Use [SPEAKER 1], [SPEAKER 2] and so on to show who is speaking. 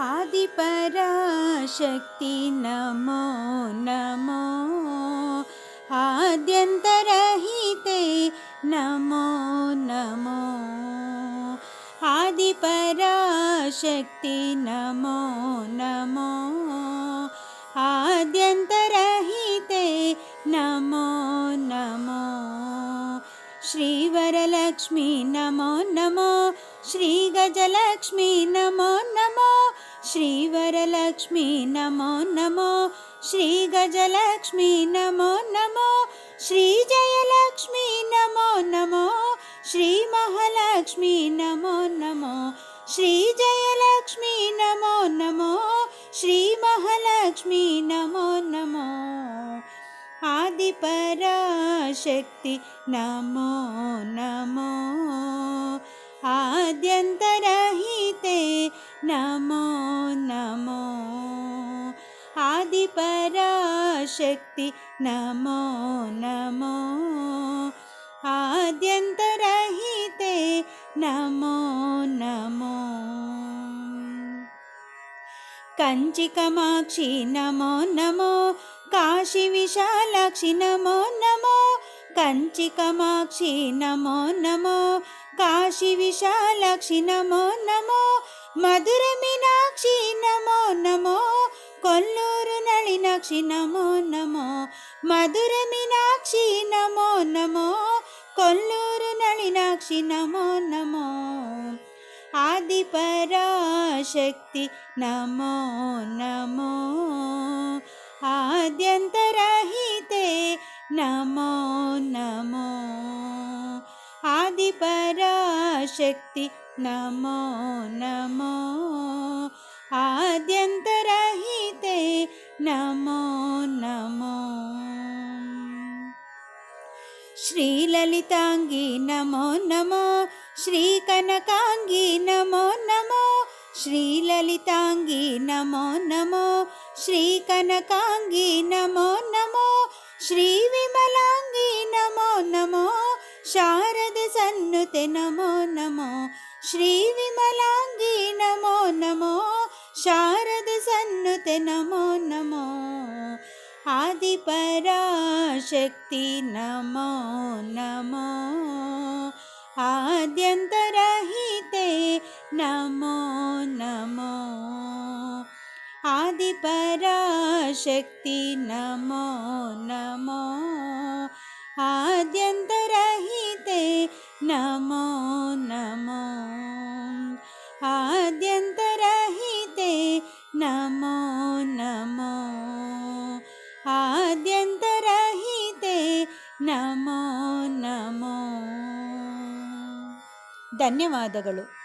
[SPEAKER 1] आदिपराशक्ति नमो नमो, आद्यन्तरहिते नमो नमो, आदिपराशक्ति नमो नमो, आद्यन्तरहिते नमो नमो, श्रीवरलक्ष्मी नमो नमो, श्रीगजलक्ष्मी नमो नमो, श्रीवरलक्ष्मी नमो नमो, श्रीगजलक्ष्मी नमो नमो, श्रीजयलक्ष्मी नमो नमो, श्रीमहालक्ष्मी नमो नमो, श्रीजयलक्ष्मी नमो नमो, श्रीमहालक्ष्मी नमो नमो, आदिपराशक्ति नमो नमो, आद्यन्तरहिते नमो नमो, आदिपराशक्ति नमो नमो, आद्यन्तरहिते नमो नमो, कंचिकमाक्षी नमो नमो, काशीविशालाक्षी नमो नमो, कंचिकमाक्षी नमो नमो, काशीविशालाक्षी नमो नमो, मधुरमीनाक्षी नमो नमो, कोल्लूरु नलिनाक्षी नमो नमो, मधुरमीनाक्षी नमो नमो, कोल्लूरु नलिनाक्षी नमो नमो, आदिपराशक्ति नमो नमो, आद्यन्तरहिते नमो नमो, आदिपराशक्ति नमो नमो, आद्यन्तरहिते नमो नमो, श्रीललितांगी नमो नमो, श्रीकनकांगी नमो नमो, श्रीललितांगी नमो नमो, श्रीकनकांगी नमो नमो, श्रीविमलांगी नमो नमो, शारदे सन्नुते नमो नमो, श्रीविमलांगी नमो नमो, शारदे सन्नुते नमो नमो, आदिपराशक्ति नमो नमो, आद्यन्तरहिते नमो नमो, आदिपराशक्ति नमो नमो, आद्यन्तरहिते नमो नमो, आद्यन्तरहिते नमो नमो, आद्यन्तरहिते नमो नमो. ಧನ್ಯವಾದಗಳು.